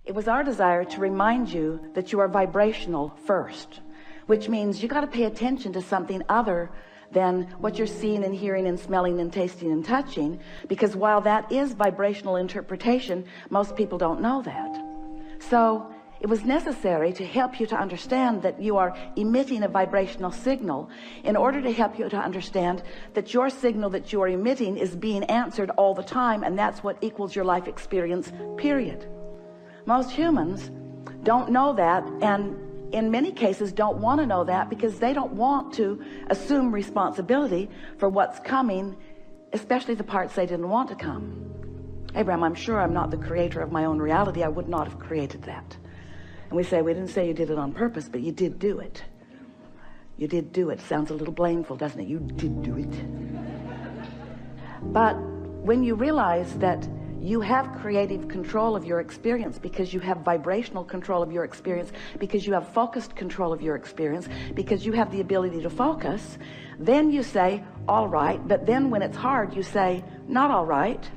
It was our desire to remind you that you are vibrational first, which means you got to pay attention to something other than what you're seeing and hearing and smelling and tasting and touching, because while that is vibrational interpretation, most people don't know that. So it was necessary to help you to understand that you are emitting a vibrational signal in order to help you to understand that your signal that you are emitting is being answered all the time, and that's what equals your life experience, period. Most humans don't know that, and in many cases don't want to know that, because they don't want to assume responsibility for what's coming, especially the parts they didn't want to come. Abraham, I'm sure I'm not the creator of my own reality. I would not have created that. And we say, we didn't say you did it on purpose, but you did do it. You did do it. Sounds a little blameful, doesn't it? You did do it. But when you realize that you have creative control of your experience, because you have vibrational control of your experience, because you have focused control of your experience, because you have the ability to focus, then you say, all right. But then when it's hard, you say, not all right.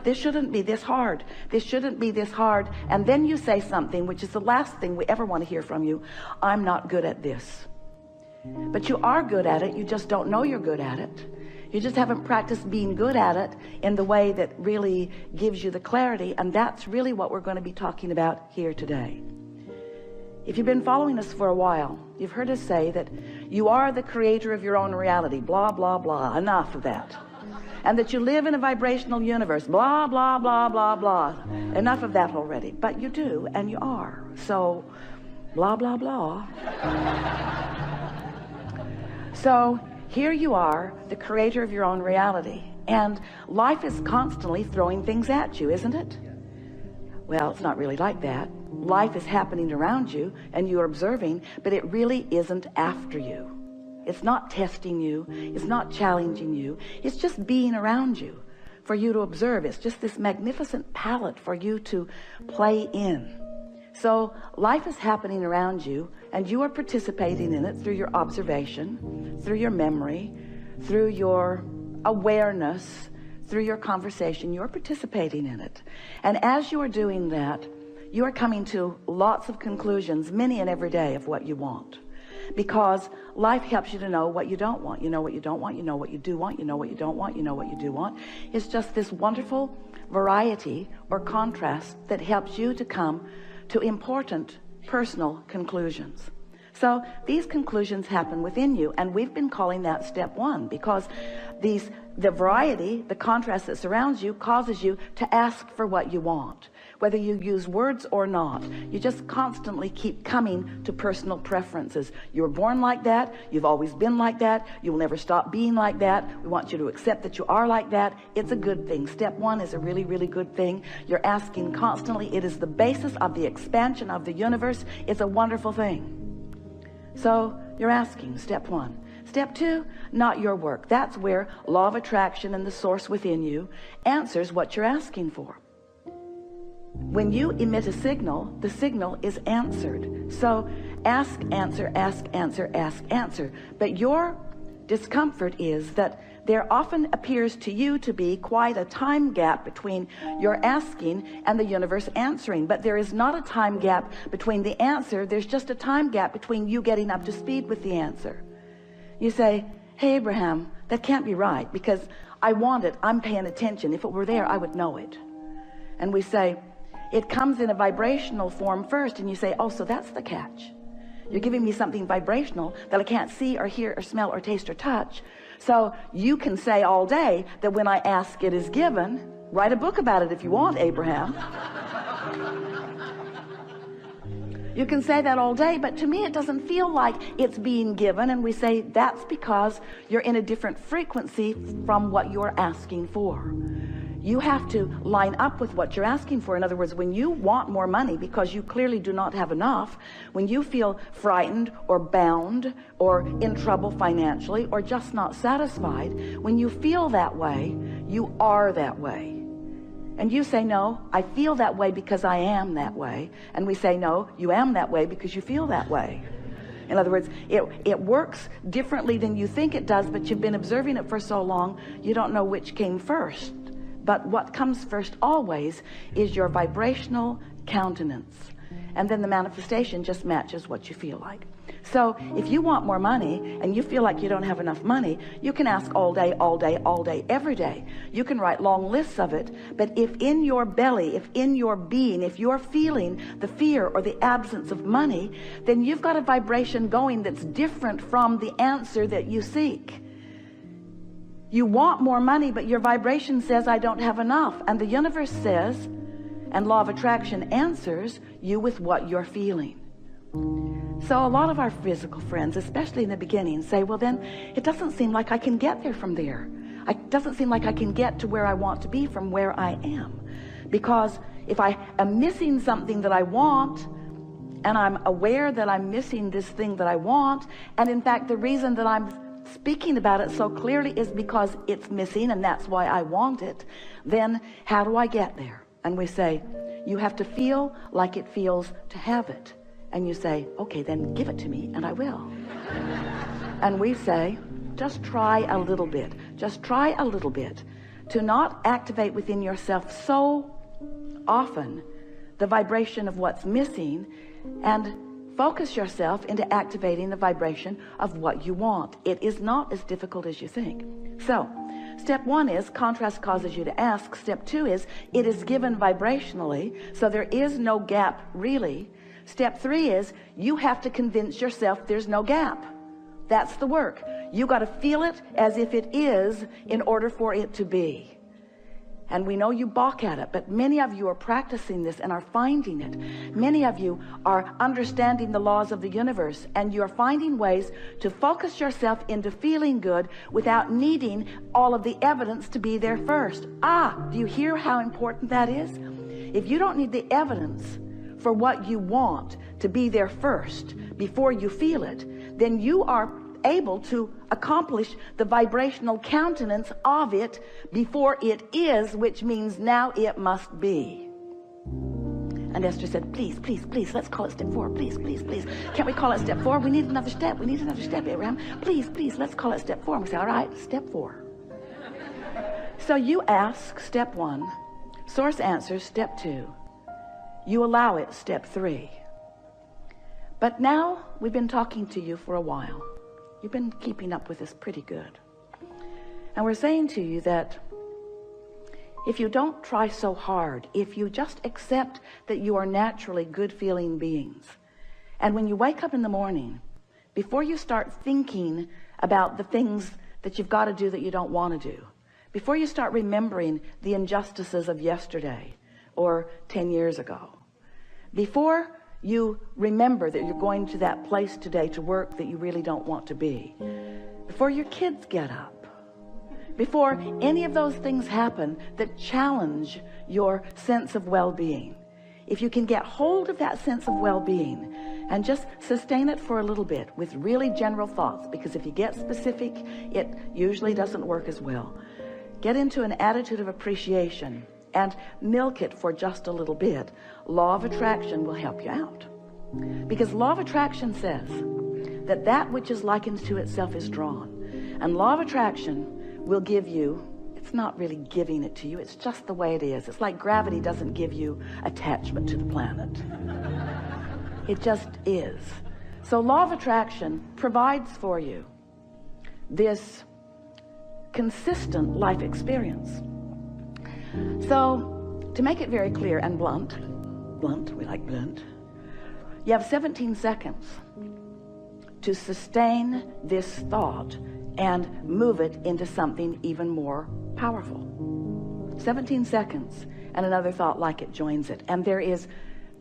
This shouldn't be this hard. This shouldn't be this hard. And then you say something, which is the last thing we ever want to hear from you. I'm not good at this. But you are good at it. You just don't know you're good at it. You just haven't practiced being good at it in the way that really gives you the clarity. And that's really what we're going to be talking about here today. If you've been following us for a while, you've heard us say that you are the creator of your own reality. Blah, blah, blah. Enough of that. And that you live in a vibrational universe. Blah, blah, blah, blah, blah. Enough of that already. But you do, and you are. So, blah, blah, blah. So, here you are, the creator of your own reality. And life is constantly throwing things at you, isn't it? Well, it's not really like that. Life is happening around you, and you're observing, but it really isn't after you. It's not testing you. It's not challenging you. It's just being around you for you to observe. It's just this magnificent palette for you to play in. So life is happening around you, and you are participating in it through your observation, through your memory, through your awareness, through your conversation. You're participating in it. And as you are doing that, you are coming to lots of conclusions, many and every day, of what you want. Because life helps you to know what you don't want. You know what you don't want. You know what you do want. You know what you don't want. You know what you do want. It's just this wonderful variety or contrast that helps you to come to important personal conclusions. So these conclusions happen within you, and we've been calling that step one, because the variety, the contrast that surrounds you, causes you to ask for what you want. Whether you use words or not, you just constantly keep coming to personal preferences. You were born like that. You've always been like that. You will never stop being like that. We want you to accept that you are like that. It's a good thing. Step one is a really, really good thing. You're asking constantly. It is the basis of the expansion of the universe. It's a wonderful thing. So you're asking, step one. Step two, not your work. That's where law of attraction and the source within you answers what you're asking for. When you emit a signal, the signal is answered. So ask, answer, ask, answer, ask, answer. But your discomfort is that there often appears to you to be quite a time gap between your asking and the universe answering. But there is not a time gap between the answer. There's just a time gap between you getting up to speed with the answer. You say, hey, Abraham, that can't be right, because I want it. I'm paying attention. If it were there, I would know it. And we say, it comes in a vibrational form first. And you say, oh, so that's the catch. You're giving me something vibrational that I can't see or hear or smell or taste or touch. So you can say all day that when I ask, it is given. Write a book about it if you want, Abraham. You can say that all day, but to me it doesn't feel like it's being given. And we say that's because you're in a different frequency from what you're asking for. You have to line up with what you're asking for. In other words, when you want more money because you clearly do not have enough, when you feel frightened or bound or in trouble financially or just not satisfied, when you feel that way, you are that way. And you say, no, I feel that way because I am that way. And we say, no, you am that way because you feel that way. In other words, it works differently than you think it does, but you've been observing it for so long, you don't know which came first. But what comes first always is your vibrational countenance. And then the manifestation just matches what you feel like. So if you want more money and you feel like you don't have enough money, you can ask all day, all day, all day, every day. You can write long lists of it. But if in your belly, if in your being, if you're feeling the fear or the absence of money, then you've got a vibration going that's different from the answer that you seek. You want more money, but your vibration says, I don't have enough. And the universe says, and law of attraction answers you with what you're feeling. So a lot of our physical friends, especially in the beginning, say, well, then it doesn't seem like I can get there from there. It doesn't seem like I can get to where I want to be from where I am. Because if I am missing something that I want, and I'm aware that I'm missing this thing that I want, and in fact the reason that I'm speaking about it so clearly is because it's missing and that's why I want it, then how do I get there? And we say, you have to feel like it feels to have it. And you say, okay, then give it to me and I will. And we say, just try a little bit. Just try a little bit to not activate within yourself so often the vibration of what's missing, and focus yourself into activating the vibration of what you want. It is not as difficult as you think. So step one is contrast causes you to ask. Step two is it is given vibrationally, so there is no gap really. Step three is you have to convince yourself there's no gap. That's the work. You got to feel it as if it is in order for it to be. And we know you balk at it, but many of you are practicing this and are finding it. Many of you are understanding the laws of the universe, and you're finding ways to focus yourself into feeling good without needing all of the evidence to be there first. Do you hear how important that is? If you don't need the evidence for what you want to be there first before you feel it, then you are able to accomplish the vibrational countenance of it before it is, which means now it must be. And Esther said, please, please, please, let's call it step 4. Please, please, please. Can't we call it step 4? We need another step. We need another step, Abraham. Please, please, let's call it step 4. And we say, all right, step 4. So you ask step 1, source answers step 2. You allow it step 3. But now we've been talking to you for a while. You've been keeping up with us pretty good. And we're saying to you that if you don't try so hard, if you just accept that you are naturally good-feeling beings, and when you wake up in the morning, before you start thinking about the things that you've got to do that you don't want to do, before you start remembering the injustices of yesterday or 10 years ago, before you remember that you're going to that place today to work that you really don't want to be, before your kids get up, before any of those things happen that challenge your sense of well-being, if you can get hold of that sense of well-being and just sustain it for a little bit with really general thoughts, because if you get specific, it usually doesn't work as well. Get into an attitude of appreciation and milk it for just a little bit. Law of attraction will help you out, because law of attraction says that that which is likened to itself is drawn, and law of attraction will give you, it's not really giving it to you, it's just the way it is. It's like gravity doesn't give you attachment to the planet. It just is. So law of attraction provides for you this consistent life experience. So to make it very clear and blunt, we like blunt, you have 17 seconds to sustain this thought and move it into something even more powerful. 17 seconds and another thought like it joins it. And there is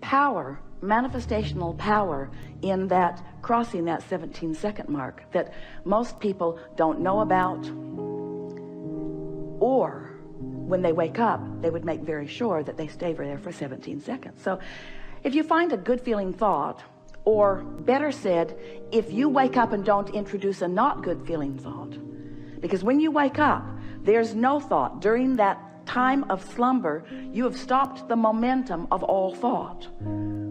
power, manifestational power in that, crossing that 17-second mark, that most people don't know about, or when they wake up, they would make very sure that they stay there for 17 seconds. So if you find a good feeling thought, or better said, if you wake up and don't introduce a not good feeling thought, because when you wake up, there's no thought. During that time of slumber, you have stopped the momentum of all thought.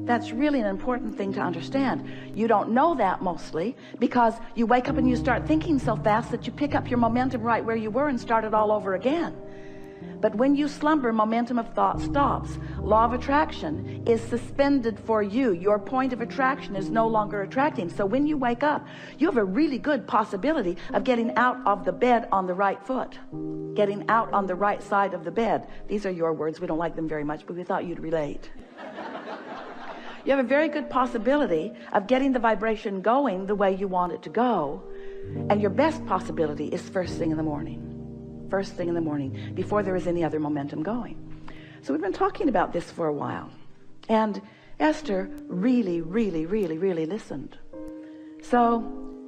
That's really an important thing to understand. You don't know that mostly because you wake up and you start thinking so fast that you pick up your momentum right where you were and start it all over again. But when you slumber, momentum of thought stops. Law of attraction is suspended for you. Your point of attraction is no longer attracting. So when you wake up, you have a really good possibility of getting out of the bed on the right foot, getting out on the right side of the bed. These are your words. We don't like them very much, but we thought you'd relate. You have a very good possibility of getting the vibration going the way you want it to go. And your best possibility is first thing in the morning. First thing in the morning, before there is any other momentum going. So we've been talking about this for a while. And Esther really listened. So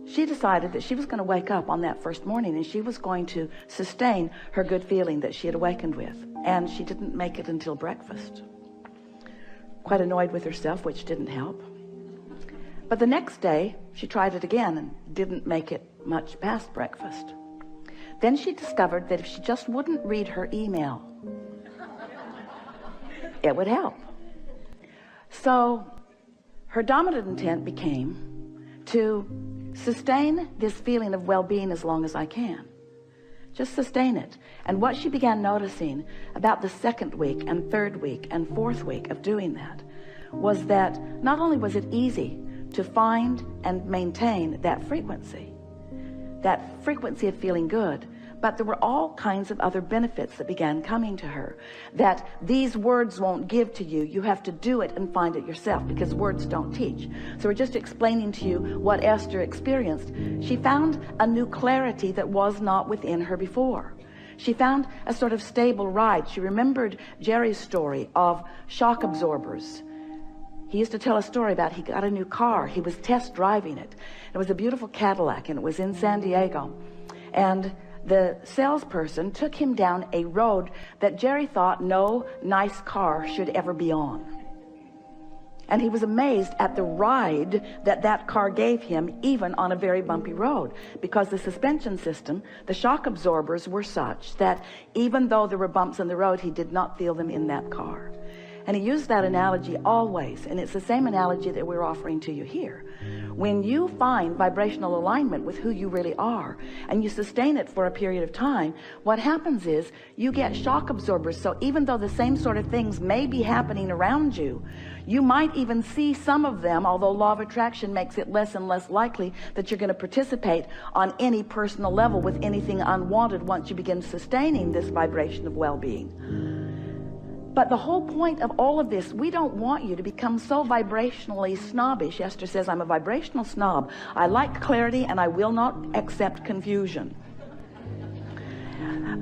she decided that she was going to wake up on that first morning and she was going to sustain her good feeling that she had awakened with. And she didn't make it until breakfast. Quite annoyed with herself, which didn't help. But the next day, she tried it again and didn't make it much past breakfast. Then she discovered that if she just wouldn't read her email, it would help. So her dominant intent became to sustain this feeling of well-being as long as I can. Just sustain it. And what she began noticing about the second week and third week and fourth week of doing that was that not only was it easy to find and maintain that frequency of feeling good, but there were all kinds of other benefits that began coming to her that these words won't give to you. You have to do it and find it yourself, because words don't teach. So we're just explaining to you what Esther experienced. She found a new clarity that was not within her before. She found a sort of stable ride. She remembered Jerry's story of shock absorbers. He used to tell a story about he got a new car. He was test driving it. It was a beautiful Cadillac, and it was in San Diego. And the salesperson took him down a road that Jerry thought no nice car should ever be on. And he was amazed at the ride that car gave him, even on a very bumpy road, because the suspension system, the shock absorbers, were such that even though there were bumps in the road, he did not feel them in that car. And he used that analogy always, and it's the same analogy that we're offering to you here. When you find vibrational alignment with who you really are, and you sustain it for a period of time, what happens is you get shock absorbers. So even though the same sort of things may be happening around you, you might even see some of them, although law of attraction makes it less and less likely that you're going to participate on any personal level with anything unwanted once you begin sustaining this vibration of well-being. But the whole point of all of this, we don't want you to become so vibrationally snobbish. Esther says, I'm a vibrational snob. I like clarity and I will not accept confusion.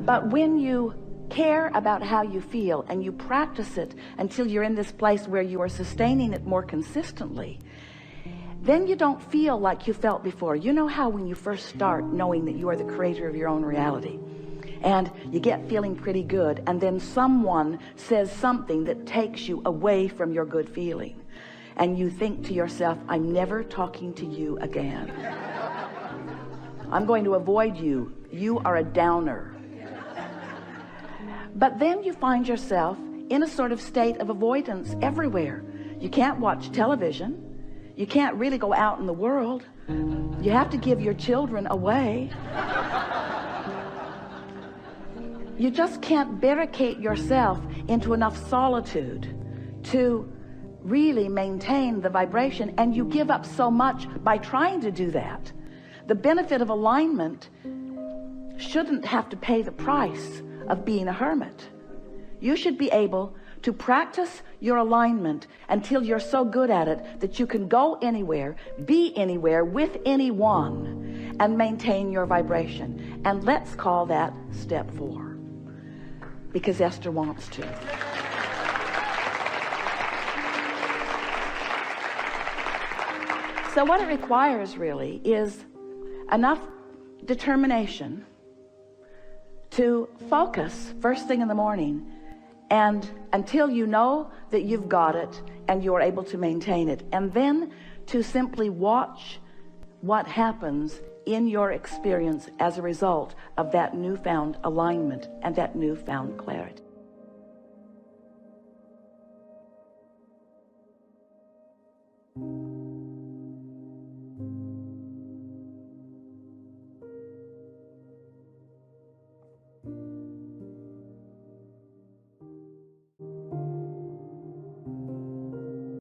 But when you care about how you feel and you practice it until you're in this place where you are sustaining it more consistently, then you don't feel like you felt before. You know how when you first start knowing that you are the creator of your own reality, and you get feeling pretty good, and then someone says something that takes you away from your good feeling, and you think to yourself, I'm never talking to you again. I'm going to avoid you. You are a downer. But then you find yourself in a sort of state of avoidance everywhere. You can't watch television. You can't really go out in the world. You have to give your children away. You just can't barricade yourself into enough solitude to really maintain the vibration, and you give up so much by trying to do that. The benefit of alignment shouldn't have to pay the price of being a hermit. You should be able to practice your alignment until you're so good at it that you can go anywhere, be anywhere with anyone, and maintain your vibration. And let's call that step 4. Because Esther wants to. So what it requires really is enough determination to focus first thing in the morning, and until you know that you've got it and you're able to maintain it, and then to simply watch what happens in your experience as a result of that newfound alignment and that newfound clarity.